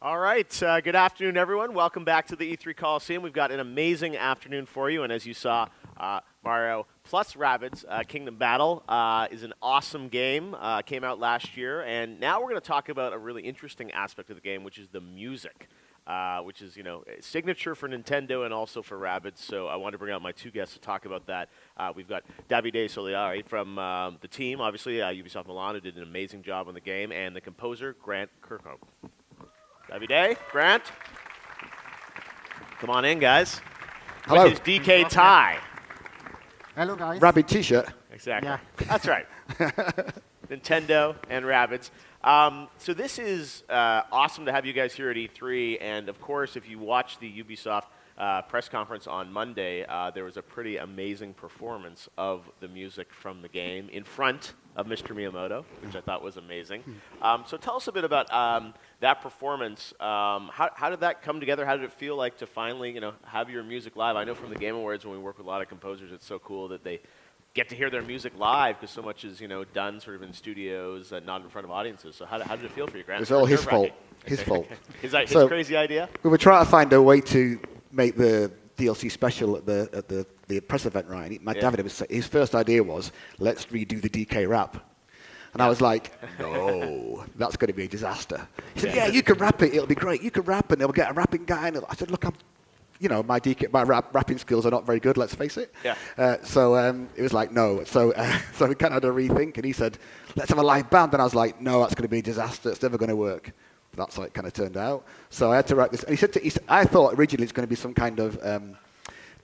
All right, good afternoon, everyone. Welcome back to the E3 Coliseum. We've got an amazing afternoon for you, and as you saw, Mario plus Rabbids Kingdom Battle is an awesome game. Came out last year, and now we're going to talk about a really interesting aspect of the game, which is the music, which is, a signature for Nintendo and also for Rabbids. So I want to bring out my two guests to talk about that. We've got Davide Soliani from the team, obviously, Ubisoft Milan, who did an amazing job on the game, and the composer, Grant Kirkhope. Davide, Grant, come on in, guys. Hello. With his DK tie. Hello, guys. Rabbid T-shirt. Exactly. Yeah. That's right. Nintendo and Rabbids. So this is awesome to have you guys here at E3. And, of course, if you watch the Ubisoft press conference on Monday, there was a pretty amazing performance of the music from the game in front of Mr. Miyamoto, which I thought was amazing. So tell us a bit about that performance. How did that come together? How did it feel like to finally, have your music live? I know from the Game Awards, when we work with a lot of composers, it's so cool that they get to hear their music live, because so much is, done sort of in studios, not in front of audiences. So how did it feel for you, Grant? It was all his fault. His fault. His crazy idea? We were trying to find a way to make the DLC special at the press event, right? Davide his first idea was, let's redo the DK rap. And I was like, no, that's going to be a disaster. He said, yeah, you can rap it, it'll be great. You can rap, and they'll get a rapping guy. And I said, look, my rapping skills are not very good, let's face it. Yeah. So it was like, no. So we kind of had a rethink, and he said, let's have a live band. And I was like, no, that's going to be a disaster. It's never going to work. That's how it kind of turned out. So I had to write this. And he said, I thought originally it's going to be some kind of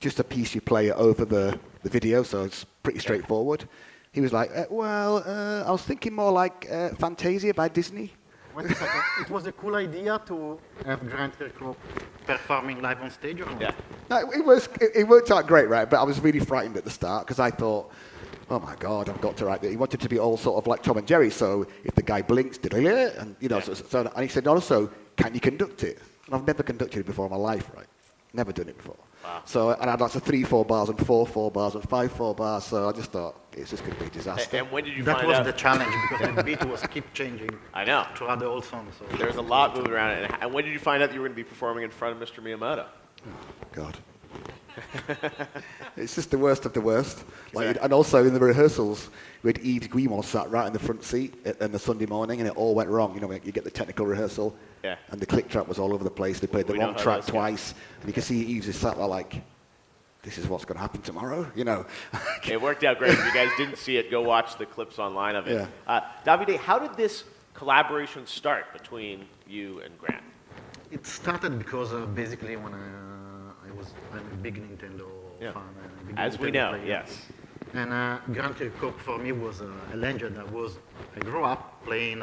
just a piece you play over the video, so it's pretty straightforward. He was like, I was thinking more like Fantasia by Disney. Wait a second. It was a cool idea to have Grant Kirkhope performing live on stage, or not? Yeah. No, it worked out great, right? But I was really frightened at the start, because I thought, oh my God, I've got to write that. He wanted to be all sort of like Tom and Jerry, so if the guy blinks, and and he said, also, can you conduct it? And I've never conducted it before in my life, right? Never done it before. Wow. So, and I had lots of 3/4 bars and 4/4 bars and 5/4 bars. So I just thought it's just going to be a disaster. And when did you That find was out? the challenge because the beat was keep changing I know. throughout the whole song. So There's a lot moving around. And when did you find out that you were going to be performing in front of Mr. Miyamoto? God. It's just the worst of the worst. Like, Exactly. and also in the rehearsals, we had Yves Guillemot sat right in the front seat on the Sunday morning, and it all went wrong. You know, you get the technical rehearsal, Yeah. and the click track was all over the place. They played the We know wrong how track those go. twice, and you can see Yves is sat there like, this is what's going to happen tomorrow, you know. It worked out great. If you guys didn't see it, go watch the clips online of it. Davide, how did this collaboration start between you and Grant? it started because basically when I'm a big Nintendo Yeah. fan. And a big As we Nintendo know, player. yes. And Grant Kirkhope for me was a legend. I grew up playing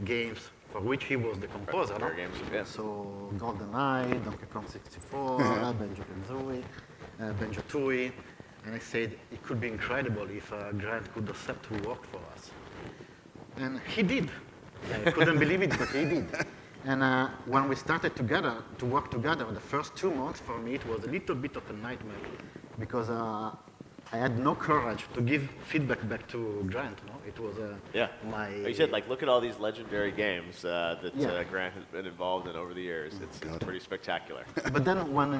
games for which he was the composer. Rare games, yeah. So GoldenEye, Donkey Kong 64, Banjo-Kazooie, Banjo-Tooie. And I said it could be incredible if Grant could accept to work for us. And he did. I couldn't believe it, but he did. And when we started together, to work together, the first 2 months for me, it was a little bit of a nightmare because I had no courage to give feedback back to Grant. No? It was my... Like you said, like, look at all these legendary games that Yeah. Grant has been involved in over the years. It's pretty spectacular. But then when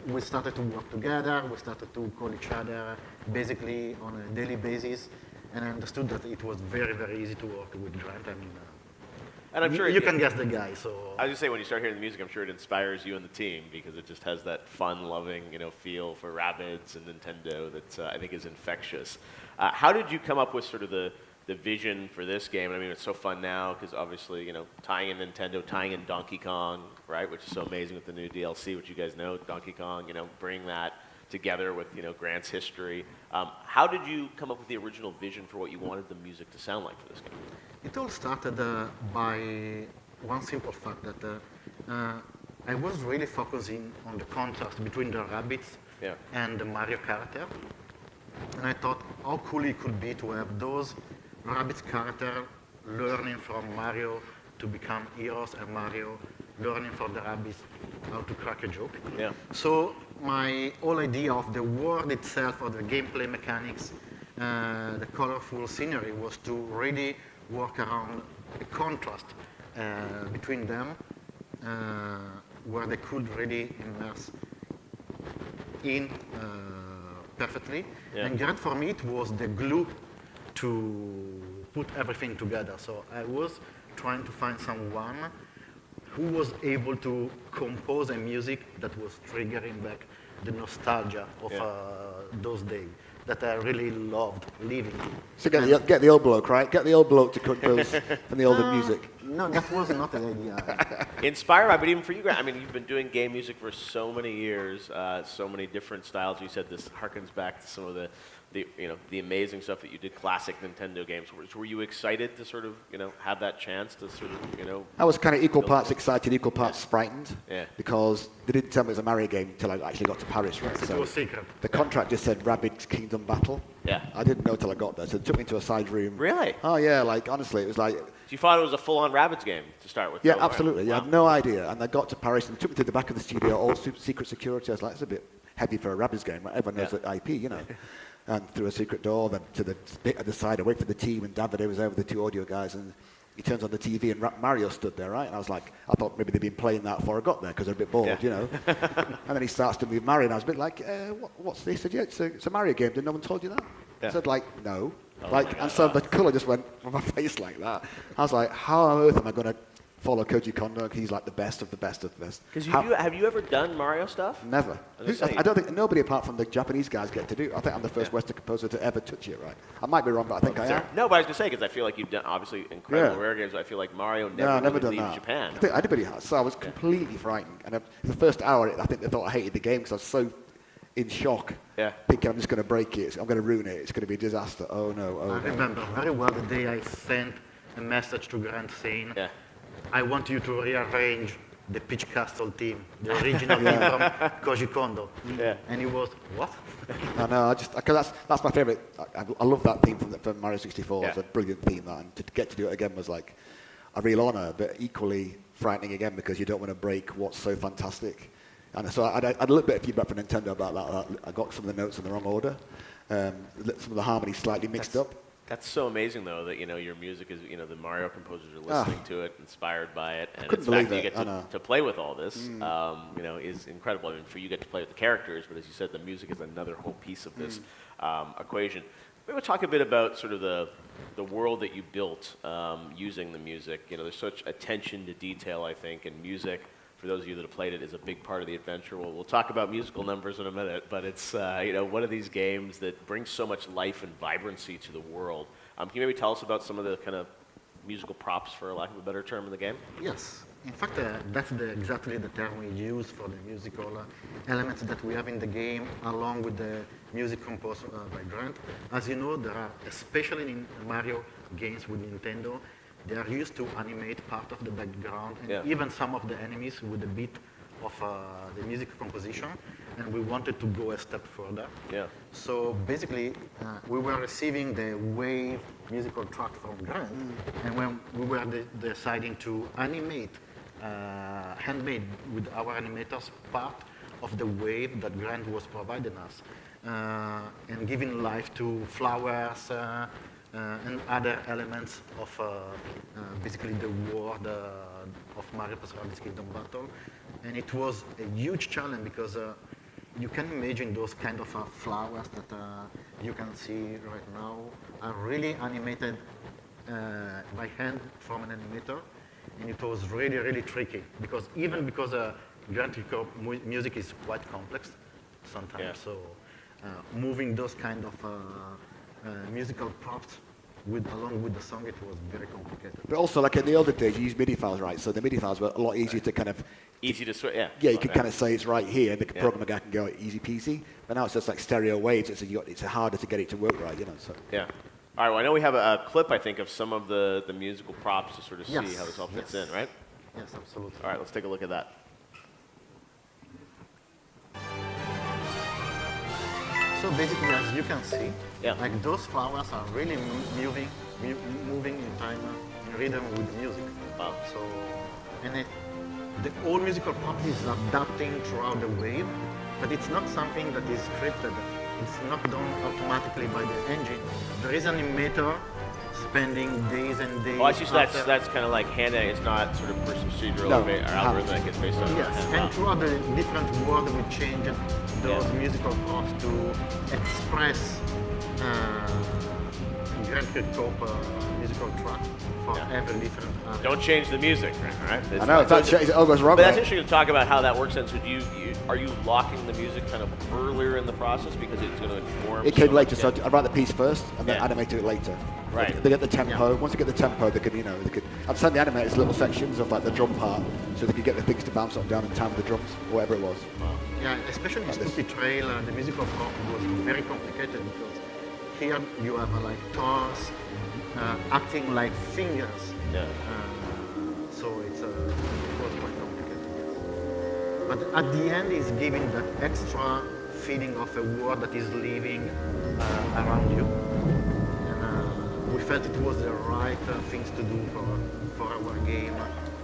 we started to work together, we started to call each other basically on a daily basis, and I understood that it was very, very easy to work with Grant. I mean, And I'm sure you can guess the guy. So I was just say, when you start hearing the music, I'm sure it inspires you and the team because it just has that fun-loving, feel for Rabbids and Nintendo that I think is infectious. How did you come up with sort of the vision for this game? I mean, it's so fun now because obviously, tying in Nintendo, tying in Donkey Kong, right, which is so amazing with the new DLC, which you guys know, Donkey Kong, bring that together with, Grant's history. How did you come up with the original vision for what you wanted the music to sound like for this game? it all started by one simple fact that I was really focusing on the contrast between the Rabbids Yeah. and the Mario character. And I thought how cool it could be to have those Rabbids character learning from Mario to become heroes and Mario learning from the Rabbids how to crack a joke. Yeah. So my whole idea of the world itself, or the gameplay mechanics, the colorful scenery was to really work around a contrast between them where they could really immerse in perfectly. Yeah. And Grant, for me, it was the glue to put everything together. So I was trying to find someone who was able to compose a music that was triggering back the nostalgia of those days that I really loved living. So get the old bloke, right? Get the old bloke to compose from the older music. No, that was not the idea. Inspired by, but even for you, Grant, I mean, you've been doing game music for so many years, so many different styles. You said this harkens back to some of the amazing stuff that you did, classic Nintendo games. Were you excited to sort of, have that chance to sort of, I was kind of equal parts excited, equal parts frightened, Yeah. because they didn't tell me it was a Mario game until I actually got to Paris, right? It was secret. The contract just said Rabbids Kingdom Battle. Yeah. I didn't know till I got there, so they took me into a side room. Really? Oh yeah, like honestly, it was like, So you thought it was a full-on Rabbids game to start with? yeah, though, right? absolutely. I Wow. had no idea, and I got to Paris and took me to the back of the studio, all secret security. I was like, it's a bit heavy for a Rabbids game. Right? Everyone knows Yeah. the IP, And through a secret door, then to the bit at the side, I wait for the team, and Davide was there with the two audio guys, and he turns on the TV, and Mario stood there, right? And I was like, I thought maybe they'd been playing that before I got there, because they're a bit bored, Yeah. And then he starts to move Mario, and I was a bit like, what's this? He said, yeah, it's a Mario game. Did no one told you that? Yeah. I said, like, no. Oh my God. And so the colour just went from my face like that. I was like, how on earth am I going to follow Koji Kondo? He's like the best of the best of the best. Because How- have you ever done Mario stuff? Never. I was gonna say- I don't think nobody apart from the Japanese guys get to do it. I think I'm the first Yeah. Western composer to ever touch it, right? I might be wrong, but I think I am. No, but I was going to say, because I feel like you've done, obviously, incredible Yeah. rare games, but I feel like Mario No, never, I've never really done leaves that. Japan. I think anybody has. So I was completely frightened. And the first hour, I think they thought I hated the game because I was so in shock. Yeah. Thinking I'm just going to break it. I'm going to ruin it. It's going to be a disaster. Oh no. Oh I no. remember very well the day I sent a message to Grant saying, Yeah. I want you to rearrange the Peach Castle theme, the original theme from Koji Kondo. Yeah. And he was, what? I know. Because that's my favourite. I love that theme from Mario 64. It's Yeah. a brilliant theme. That, and to get to do it again was like a real honour, but equally frightening again because you don't want to break what's so fantastic. And so I had a little bit of feedback from Nintendo about that. I got some of the notes in the wrong order. Some of the harmonies slightly mixed up. That's so amazing, though, that your music is the Mario composers are listening to it, inspired by it, and couldn't the fact believe that you it. get to play with all this, is incredible. I mean, for you get to play with the characters, but as you said, the music is another whole piece of this equation. Maybe we'll talk a bit about sort of the world that you built using the music. There's such attention to detail, I think, in music. For those of you that have played it, is a big part of the adventure. We'll talk about musical numbers in a minute, but it's one of these games that brings so much life and vibrancy to the world. Can you maybe tell us about some of the kind of musical props, for lack of a better term, in the game? Yes. In fact, that's exactly the term we use for the musical elements that we have in the game, along with the music composed by Grant. As you know, there are, especially in Mario games with Nintendo, they are used to animate part of the background and even some of the enemies with a bit of the music composition, and we wanted to go a step further. Yeah. So basically, we were receiving the wave musical track from Grant, and when we were deciding to animate, handmade with our animators, part of the wave that Grant was providing us, and giving life to flowers, and other elements of basically the world of Mario + Rabbids Kingdom Battle. And it was a huge challenge because you can imagine those kind of flowers that you can see right now are really animated by hand from an animator. And it was really, really tricky because Grant Kirkhope music is quite complex sometimes. So moving those kind of musical props along with the song, it was very complicated. But also, like in the older days, you used MIDI files, right? So the MIDI files were a lot easier to kind of... Easy to switch, yeah. Yeah, you could kind of say it's right here, and the programmer guy can go easy peasy. But now it's just like stereo waves, it's harder to get it to work right, So. Yeah. All right, well, I know we have a clip, I think, of some of the musical props to sort of see how this all fits in, right? Yes, absolutely. All right, let's take a look at that. So basically, as you can see, like those flowers are really moving in time, in rhythm with the music. Wow. So, and the whole musical prop is adapting throughout the wave, but it's not something that is scripted. It's not done automatically by the engine. There is an animator spending days and days. Oh, I see. So that's kind of like hand. It's not sort of procedural or algorithmic. It's based on. Yes, and throughout the different world, we change those musical props to express Grant Kirkhope musical track for every different. Don't change the music, right? I know it all goes wrong. But that's interesting to talk about how that works. Then, so are you locking the music kind of earlier in the process because it's going to inform? It came later, so I write the piece first and then animate it later. Right. They get the tempo. Yeah. Once they get the tempo, they can, I'd send the animators little sections of like the drum part, so they could get the things to bounce up and down in time with the drums, or whatever it was. Wow. Yeah, especially in Spooky Trail, the musical prop was very complicated because here you have like toes acting like fingers. Yeah. So it was quite complicated. Yes. But at the end, it's giving that extra feeling of a world that is living around you. We felt it was the right things to do for our game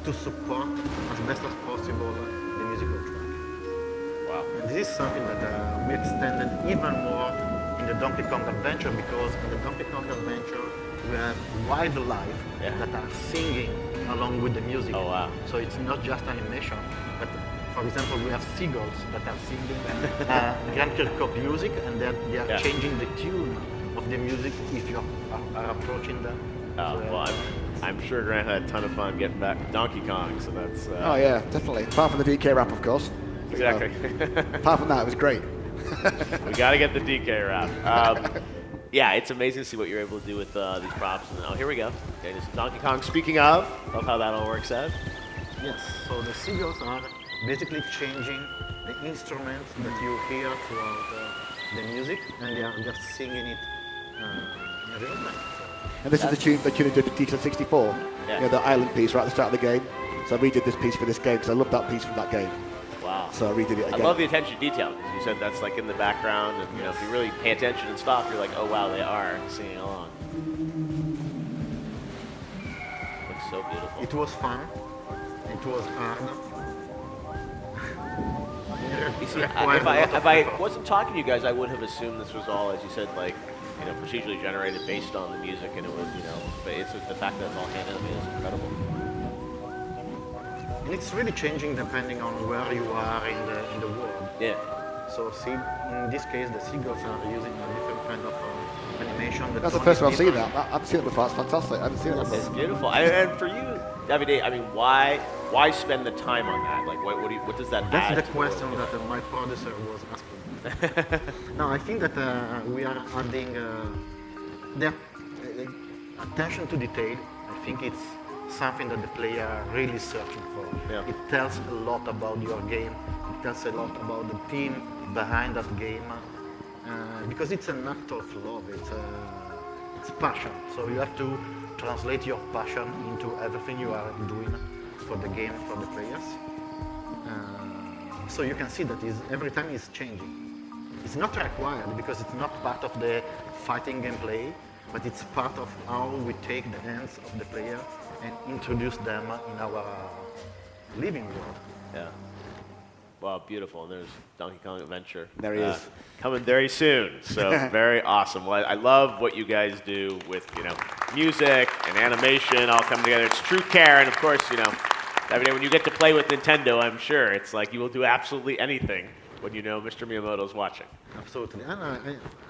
to support as best as possible the musical track. Wow. And this is something that we extended even more in the Donkey Kong Adventure because in the Donkey Kong Adventure we have wildlife that are singing along with the music. Oh, wow. So it's not just animation, but for example, we have seagulls that are singing Grant Kirkhope music and they are changing the tune of the music if you are approaching them. Well, I'm sure Grant had a ton of fun getting back to Donkey Kong, so that's... Oh yeah, definitely. Apart from the DK rap, of course. Exactly. Apart from that, it was great. We got to get the DK rap. Yeah, it's amazing to see what you're able to do with these props. And, here we go. Okay, this is Donkey Kong. Speaking of how that all works out. Yes, so the seagulls are basically changing the instruments that you hear throughout the music, and they are just singing it in real time. And this is the tune of the DK64, the island piece right at the start of the game. So I redid this piece for this game because I love that piece from that game. Wow. So I redid it again. I love the attention to detail because you said that's like in the background, and if you really pay attention and stop, you're like, oh wow, they are singing along. Looks so beautiful. It was fun. It was hard. You see, requires if a lot of I effort. wasn't talking to you guys, I would have assumed this was all, as you said, like, procedurally generated based on the music, and it was, but it's the fact that it's all hand animated is incredible. And it's really changing depending on where you are in the world. Yeah. So in this case, the seagulls are using a different kind of animation. That's the first time I've seen that. I haven't seen it before. It's fantastic. I haven't seen it It's before. beautiful. And for you, Davide, I mean, why spend the time on that? Like, what does that add? That's the to question that my producer was asking. No, I think that we are adding the attention to detail. I think it's something that the player are really searching for. Yeah. It tells a lot about your game. It tells a lot about the team behind that game. Because it's an act of love. It's passion. So you have to translate your passion into everything you are doing for the game, for the players. So you can see that every time it's changing. It's not required because it's not part of the fighting gameplay, but it's part of how we take the hands of the player and introduce them in our living world. Yeah. Wow, beautiful. And there's Donkey Kong Adventure. There he is. Coming very soon. So very awesome. Well, I love what you guys do with, music and animation all coming together. It's true care. And of course, every day when you get to play with Nintendo, I'm sure it's like you will do absolutely anything when you know Mr. Miyamoto's watching. Absolutely. And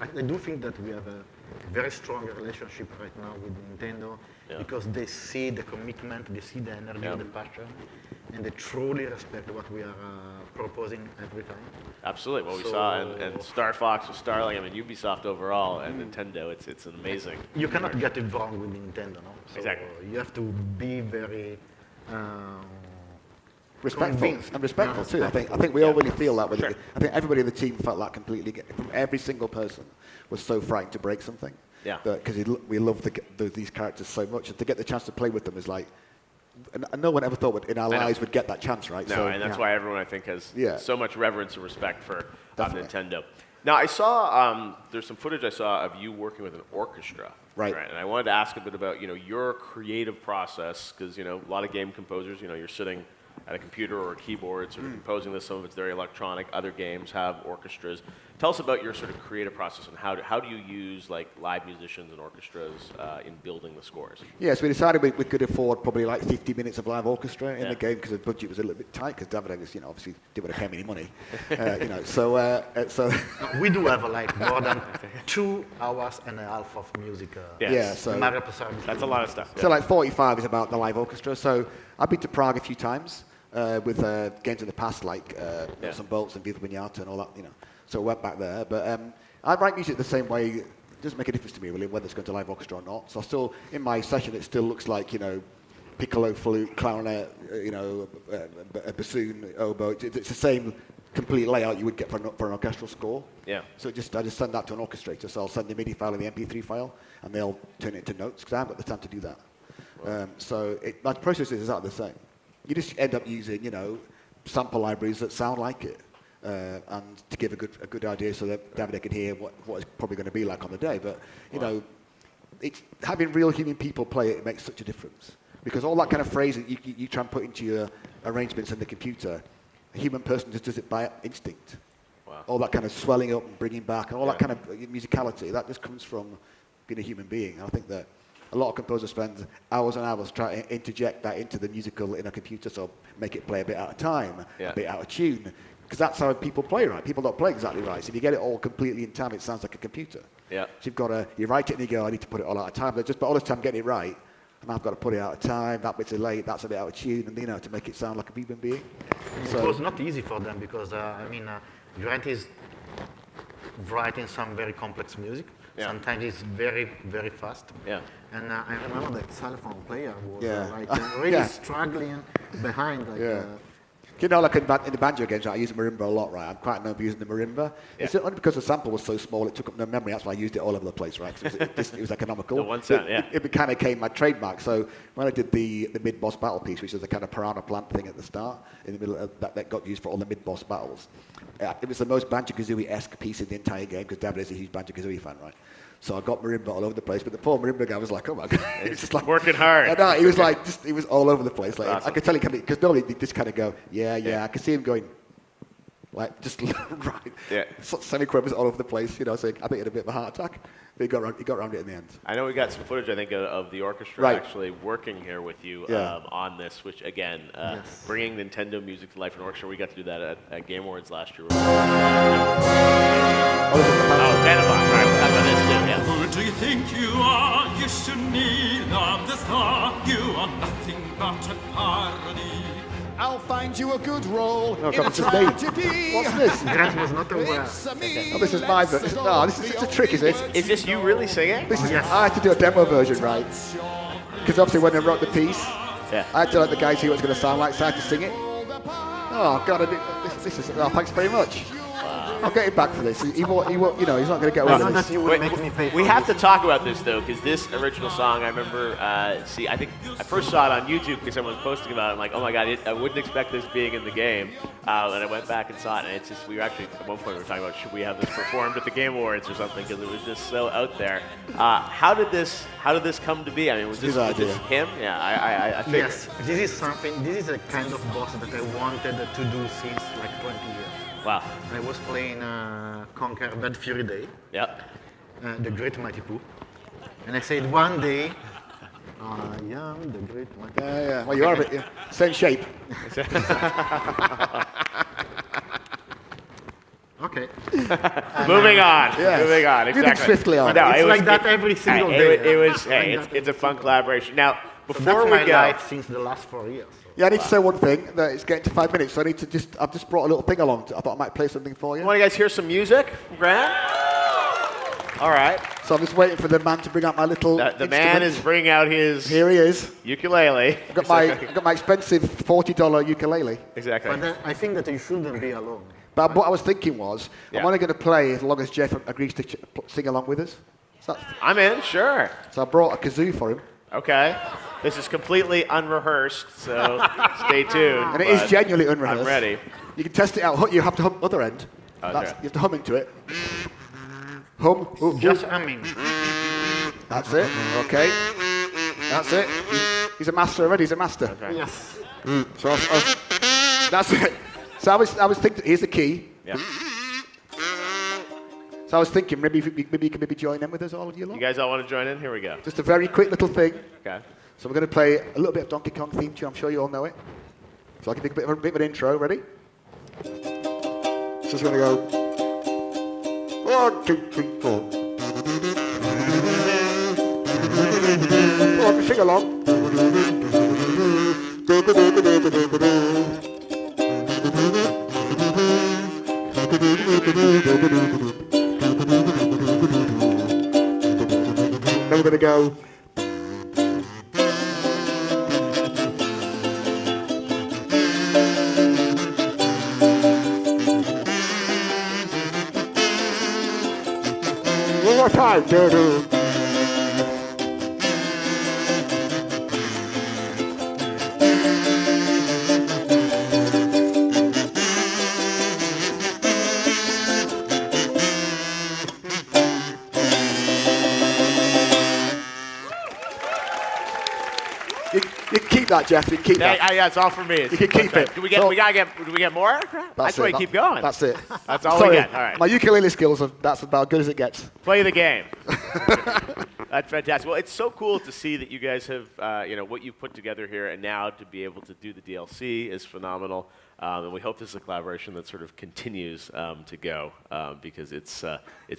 I do think that we have a very strong relationship right now with Nintendo because they see the commitment, they see the energy, the passion, and they truly respect what we are proposing every time. Absolutely. What we saw in Star Fox with Starling, I mean, Ubisoft overall and Nintendo, it's an amazing. You cannot get it wrong with Nintendo, no? So Exactly. You have to be very Respectful convinced. and respectful too. I Respectful. think we all really feel that with Sure. it. I think everybody in the team felt that completely. Every single person was so frightened to break something. Yeah. Because we love these characters so much, and to get the chance to play with them is like, and no one ever thought in our lives would get that chance, right? No, and that's why everyone, I think, has so much reverence and respect for Nintendo. Now, I saw, there's some footage I saw of you working with an orchestra. Right. And I wanted to ask a bit about, your creative process, because, a lot of game composers, you're sitting at a computer or a keyboard sort of composing this. Some of it's very electronic. Other games have orchestras. Tell us about your sort of creative process and how do you use like live musicians and orchestras in building the scores? Yeah, so we decided we could afford probably like 50 minutes of live orchestra in the game because the budget was a little bit tight because Davide was, obviously didn't want to pay me any money. So We do have like more than 2 hours and a half of music. So Mario Passage. That's a lot of stuff. So like 45 is about the live orchestra. So I've been to Prague a few times with games in the past like Nuts and Bolts and Viva Pinata and all that, So I went back there. But I write music the same way. It doesn't make a difference to me really whether it's going to live orchestra or not. So still in my session it still looks like, piccolo, flute, clarinet, a bassoon, oboe. It's the same complete layout you would get for an orchestral score. Yeah. So I just send that to an orchestrator. So I'll send the MIDI file and the MP3 file, and they'll turn it into notes because I haven't got the time to do that. Wow. My process is exactly the same. You just end up using, sample libraries that sound like it, and to give a good idea so that Davide can hear what it's probably going to be like on the day. But it's having real human people play it makes such a difference because all that kind of phrasing you try and put into your arrangements in the computer, a human person just does it by instinct. Wow. All that kind of swelling up and bringing back and all that kind of musicality, that just comes from being a human being. And I think that a lot of composers spend hours and hours trying to interject that into the musical in a computer, so make it play a bit out of time, a bit out of tune, because that's how people play, right? People don't play exactly right. So if you get it all completely in time, it sounds like a computer. Yeah. So you write it and you go, I need to put it all out of time. But just all this time getting it right, and I've got to put it out of time. That bit's late. That's a bit out of tune, and to make it sound like a human being. It was not easy for them because Grant is writing some very complex music. Yeah. Sometimes it's very, very fast. Yeah. And I remember the xylophone player was Yeah. really struggling behind. Like in the banjo games, I use the marimba a lot, right? I'm quite known for using the marimba. Yeah. It's only because the sample was so small, it took up no memory. That's why I used it all over the place, right? It was economical. The 1 cent, It kind of became my trademark. So when I did the mid-boss battle piece, which is the kind of piranha plant thing at the start, in the middle of that got used for all the mid-boss battles, it was the most Banjo-Kazooie-esque piece in the entire game because David is a huge Banjo-Kazooie fan, right? So I got marimba all over the place, but the poor marimba guy was like, "Oh my god!" He's just like working hard. No, he was like, he was all over the place. Like Awesome. I could tell he because normally they just kind of go, "Yeah." I could see him going, like just right, Yeah. semi-quavers all over the place. So I think he had a bit of a heart attack, but he got around it in the end. I know we got some footage, I think, of the orchestra Right. actually working here with you on this, which, again, bringing Nintendo music to life in orchestra. We got to do that at Game Awards last year. Vanabon, right. We'll talk about this too, yeah. Who do you think you are? You should kneel on the star. You are nothing but a parody. I'll find you a good role Oh, in God, a it's just me. tragedy. What's this? Grant was not aware. It's me. Oh, this is my version. No, this is a trick, is it? Is this you really singing? This is, I had to do a demo version, right? Because obviously when I wrote the piece, Yeah. I had to let the guys hear what it's going to sound like, so I had to sing it. Oh, God, this is, thanks very much. I'll get him back for this. He won't, he's not going to get away Not with that this. you would make me pay for We have this. to talk about this, though, because this original song, I remember, I think I first saw it on YouTube because someone was posting about it. I'm like, oh my God, I wouldn't expect this being in the game. And I went back and saw it, and it's just, we were actually, at one point, we were talking about, should we have this performed at the Game Awards or something, because it was just so out there. How did this come to be? I mean, was this him? Yeah, I figured. Yes, this is a kind of boss that I wanted to do since like 20 years. Wow. I was playing Conquer Bad Fury Day, Yep. the Great Mighty Pooh, and I said one day, I am the Great Mighty Pooh. Yeah. Well, you are a bit, same shape. Okay. Moving on. Yes. Moving on. Moving Exactly. swiftly on. No, It's it was like that every single hey, day. It was. Like Hey, that it's a fun collaboration. Now, So before that's we my go, life since the last 4 years. Yeah, I need to say one thing, that it's getting to 5 minutes, so I've just brought a little thing along. I thought I might play something for you. want you guys hear some music, Grant? All right. So I'm just waiting for the man to bring out my little The man is instrument. bringing out his Here he is. ukulele. I've got my expensive $40 ukulele. Exactly. But I think that you shouldn't be alone. But what I was thinking was, Yeah. I'm only going to play as long as Geoff agrees to sing along with us. I'm in, sure. So I brought a kazoo for him. Okay. This is completely unrehearsed, so stay tuned. And it is but genuinely unrehearsed. I'm ready. You can test it out. You have to hum other end. Okay. You have to hum into it. Hum. Ooh, Just humming. That's it. Okay. That's it. He's a master already. He's a master. Okay. Yes. So that's it. So I was thinking. Here's the key. Yeah. So I was thinking maybe you can join in with us, all of you lot. You guys all want to join in? Here we go. Just a very quick little thing. Okay. So we're going to play a little bit of Donkey Kong theme tune. I'm sure you all know it. So I'll give you a bit of an intro. Ready? So it's going to go 1, 2, 3, 4. Come on, sing along. Then we're going to go. One more time. You can keep that, Geoff. You can keep that. Yeah, it's all for me. You can keep it. Do we So- get more? I just want to keep going. That's it. That's all Sorry, we get. All right. My ukulele skills, that's about good as it gets. Play the game. That's fantastic. Well, it's so cool to see that you guys have, what you've put together here, and now to be able to do the DLC is phenomenal. And we hope this is a collaboration that sort of continues to go because it's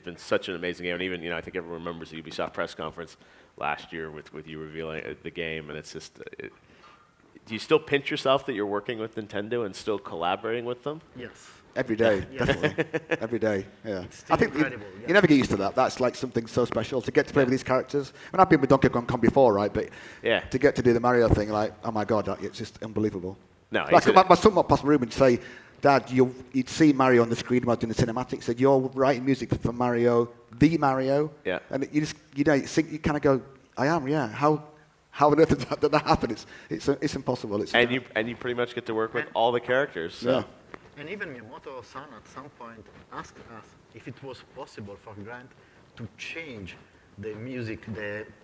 been such an amazing game. And even, I think everyone remembers the Ubisoft press conference last year with you revealing the game, and it's just. Do you still pinch yourself that you're working with Nintendo and still collaborating with them? Yes. Every day, definitely. Every day, yeah. still I think incredible, you yeah. never get used to that. That's like something so special to get to play with these characters. I mean, I've been with Donkey Kong before, right? But Yeah. to get to do the Mario thing, like, oh my God, it's just unbelievable. No, Like, my son walked past my room and say, Dad, you'd see Mario on the screen while doing the cinematics. Said, you're writing music for Mario, the Mario. Yeah. And you just, you kind of go, I am, yeah. How on earth did that happen? It's impossible. And you pretty much get to work with all the characters. So. Yeah. And even Miyamoto-san at some point asked us if it was possible for Grant to change the music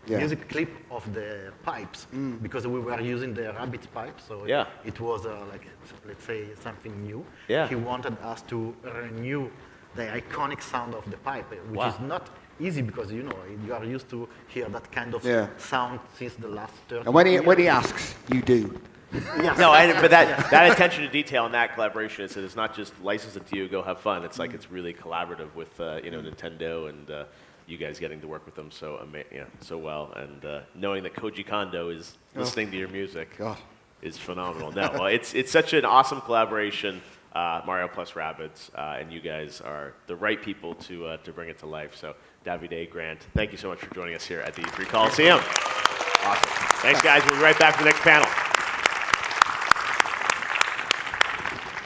Yeah. music clip of the pipes because we were using the Rabbids pipe, so Yeah. it was like, let's say, something new. Yeah. He wanted us to renew the iconic sound of the pipe, which Wow. is not easy because you are used to hear that kind of Yeah. sound since the last 30 And when years. he asks, you do. Yes. No, but that attention to detail and that collaboration is that it's not just license it to you, go have fun. It's like it's really collaborative with Nintendo and you guys getting to work with them so well, and knowing that Koji Kondo is listening to your music God. is phenomenal. No, well, it's such an awesome collaboration, Mario plus Rabbids, and you guys are the right people to bring it to life. So Davide, Grant, thank you so much for joining us here at the E3 Coliseum. Awesome. Thanks, guys. We'll be right back to the next panel.